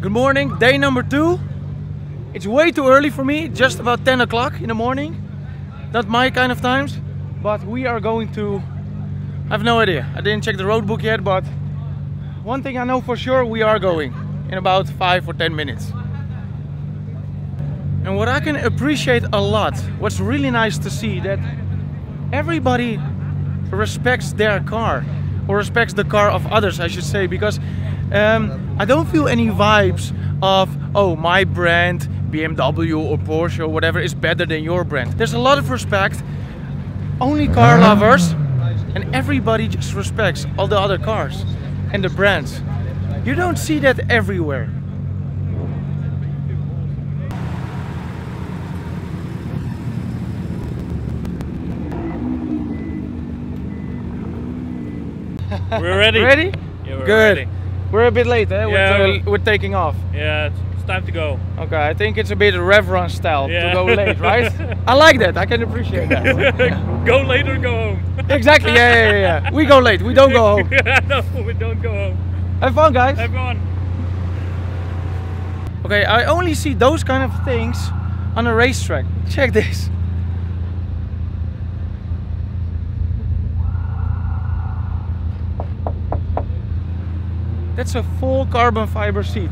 Good morning, day number 2. It's way too early for me, just about 10 o'clock in the morning. Not my kind of times, but we are going to... I have no idea, I didn't check the road book yet, but one thing I know for sure, we are going in about 5 or 10 minutes. And what I can appreciate a lot, what's really nice to see, that everybody respects their car, or respects the car of others, I should say, because I don't feel any vibes of, oh, my brand, BMW or Porsche or whatever, is better than your brand. There's a lot of respect, only car lovers, and everybody just respects all the other cars and the brands. You don't see that everywhere. We're ready. Ready? Yeah, we're Good. ready. We're a bit late, eh? Yeah, We're taking off. Yeah, it's time to go. Okay, I think it's a bit RevRun style Yeah. to go late, right? I like that. I can appreciate that. Go late or go home. Exactly. Yeah. We go late. We don't go home. No, we don't go home. Have fun, guys. Have fun. Okay, I only see those kind of things on a racetrack. Check this. That's a full carbon fiber seat.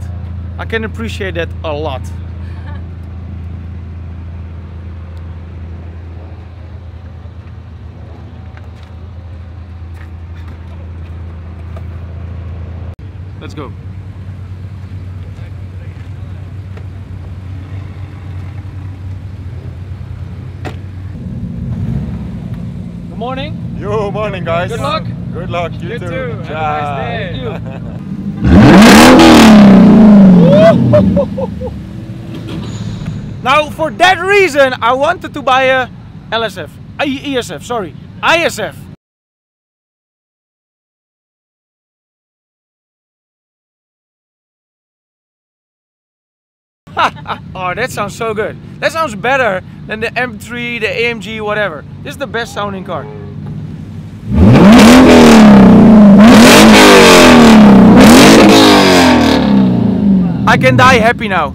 I can appreciate that a lot. Let's go. Good morning. Yo, morning guys. Good luck. Good luck. You too. Have a nice day. Thank you. Now, for that reason, I wanted to buy a ESF, sorry, ISF. Oh, that sounds so good. That sounds better than the M3, the AMG, whatever. This is the best sounding car. I can die happy now.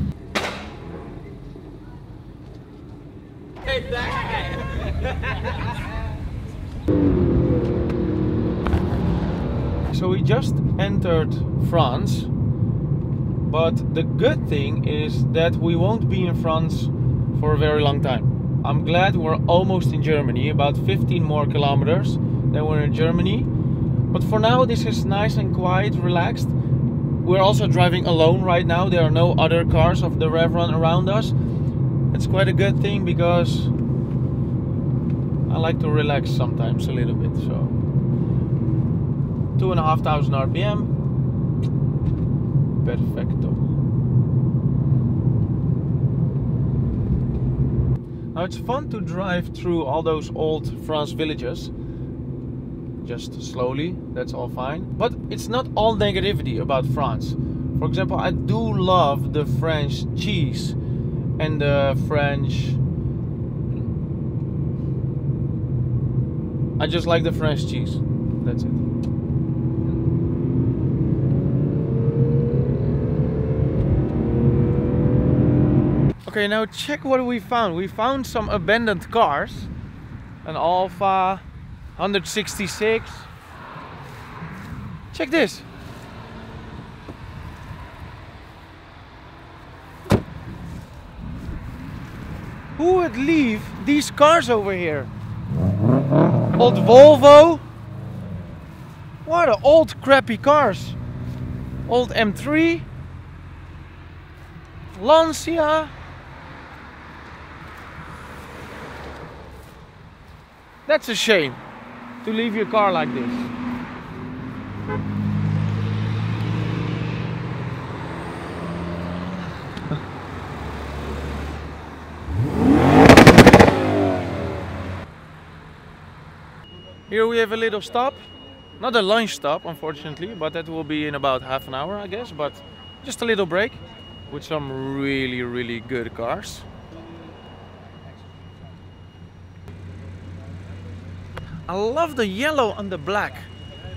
So we just entered France, but the good thing is that we won't be in France for a very long time. I'm glad we're almost in Germany, about 15 more kilometers than we're in Germany. But for now this is nice and quiet, relaxed. We're also driving alone right now. There are no other cars of the RevRun around us. It's quite a good thing because I like to relax sometimes a little bit. So 2,500 RPM. Perfecto. Now it's fun to drive through all those old France villages. Just slowly, that's all fine. But it's not all negativity about France. For example, I do love the French cheese and the French... I just like the French cheese. That's it. Okay, now check what we found. We found some abandoned cars. An Alfa 166. Check this. Who would leave these cars over here? Old Volvo. What a old crappy cars. Old M3. Lancia. That's a shame to leave your car like this. Here we have a little stop. Not a lunch stop, unfortunately, but that will be in about half an hour, I guess. But just a little break with some really good cars. I love the yellow and the black.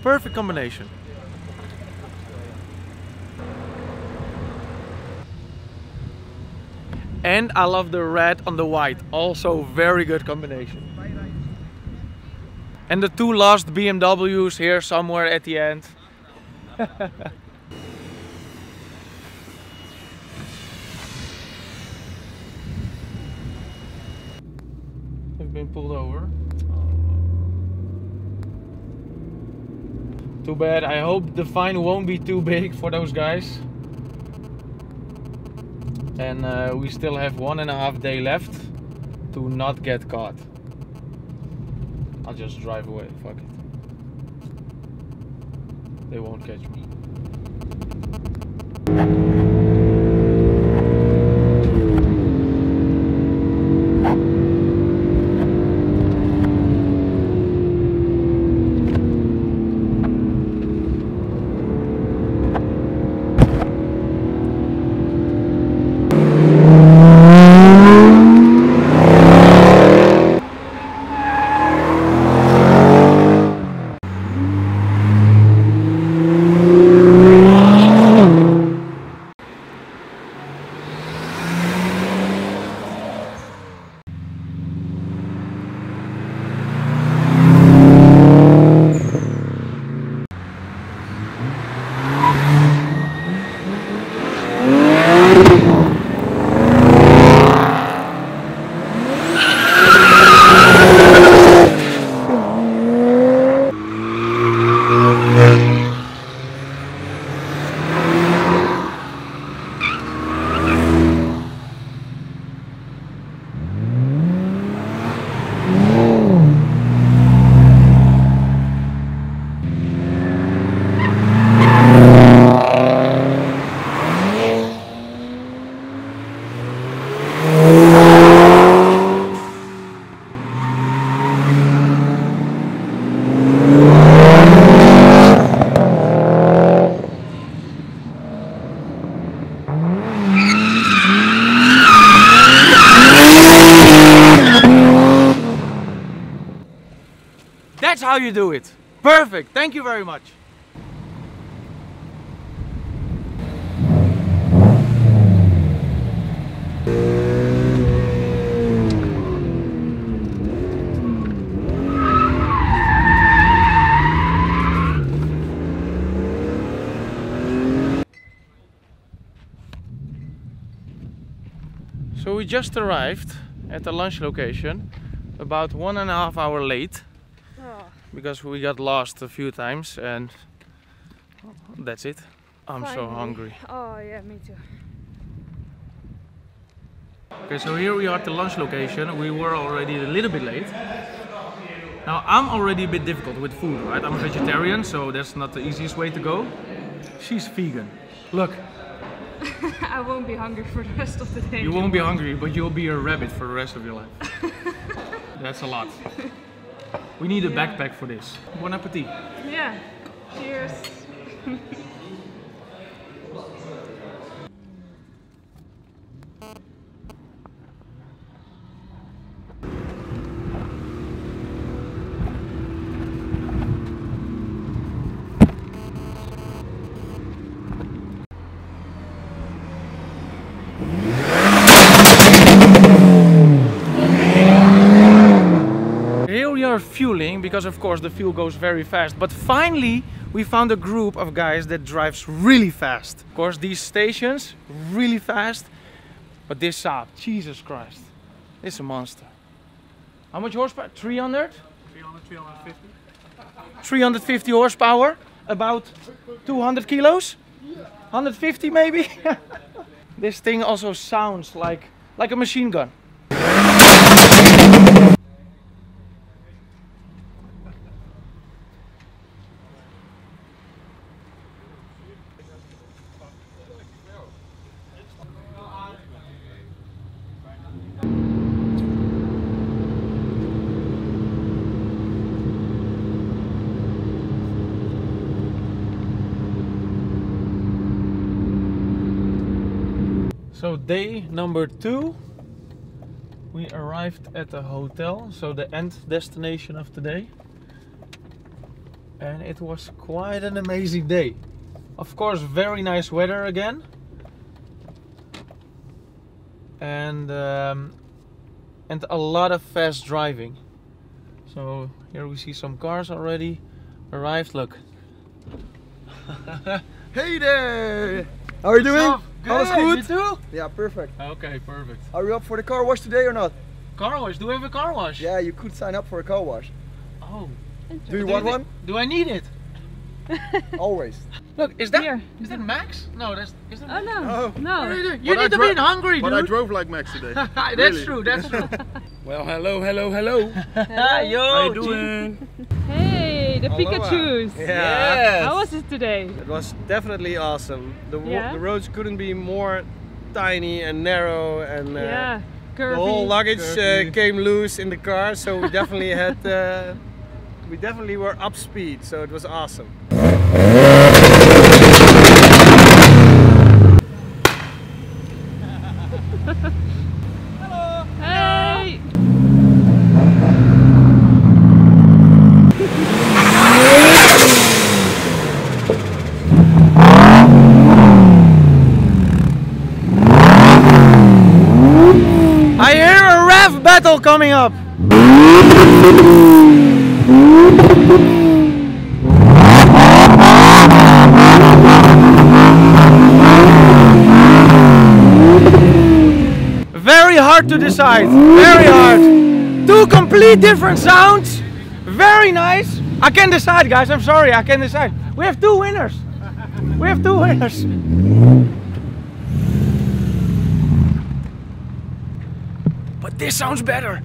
Perfect combination. And I love the red on the white, also very good combination. And the two last BMWs here somewhere at the end. We've been pulled over. Too bad. I hope the fine won't be too big for those guys. And we still have 1.5 days left to not get caught. I'll just drive away, fuck it. They won't catch me. That's how you do it. Perfect. Thank you very much. So we just arrived at the lunch location, about 1.5 hours late. Because we got lost a few times and that's it. I'm so hungry. Oh yeah, me too. Okay, so here we are at the lunch location. We were already a little bit late. Now I'm already a bit difficult with food, right? I'm a vegetarian, so that's not the easiest way to go. She's vegan. Look. I won't be hungry for the rest of the day. You won't be hungry, but you'll be a rabbit for the rest of your life. That's a lot. We need a backpack for this. Bon appetit. Yeah. Cheers. Here we are fueling because of course the fuel goes very fast, but finally we found a group of guys that drives really fast. Of course these stations really fast, but this Saab, Jesus Christ, it's a monster. How much horsepower? 300? 350. 350 horsepower, about 200 kilos? 150 maybe? This thing also sounds like a machine gun. So day number 2, we arrived at the hotel, so the end destination of today. And it was quite an amazing day. Of course, very nice weather again. and a lot of fast driving. So here we see some cars already arrived. Look. Hey there! How are you doing? Good. Alles goed? You too? Yeah, perfect. Okay, perfect. Are you up for the car wash today or not? Car wash? Do we have a car wash? Yeah, you could sign up for a car wash. Oh. Do you want one? Do I need it? Always. Look, is that Here. is that Max? No, that's isn't that Oh no, Oh. What are you no. doing? You need to be hungry, But dude. I drove like Max today. That's Really? true, that's true. Well, hello, hello, hello. Yo, How you doing? Hey, the Pikachus. Yes. How was it today? It was definitely awesome. Yeah? The roads couldn't be more tiny and narrow, and Yeah, the curvy. whole luggage Curvy. came loose in the car. So we definitely had, we definitely were up speed. So it was awesome. Hey! I hear a rev battle coming up. Very hard to decide. Very hard. Two complete different sounds. Very nice. I can decide, guys. I'm sorry. I can decide. We have two winners. We have two winners. But this sounds better.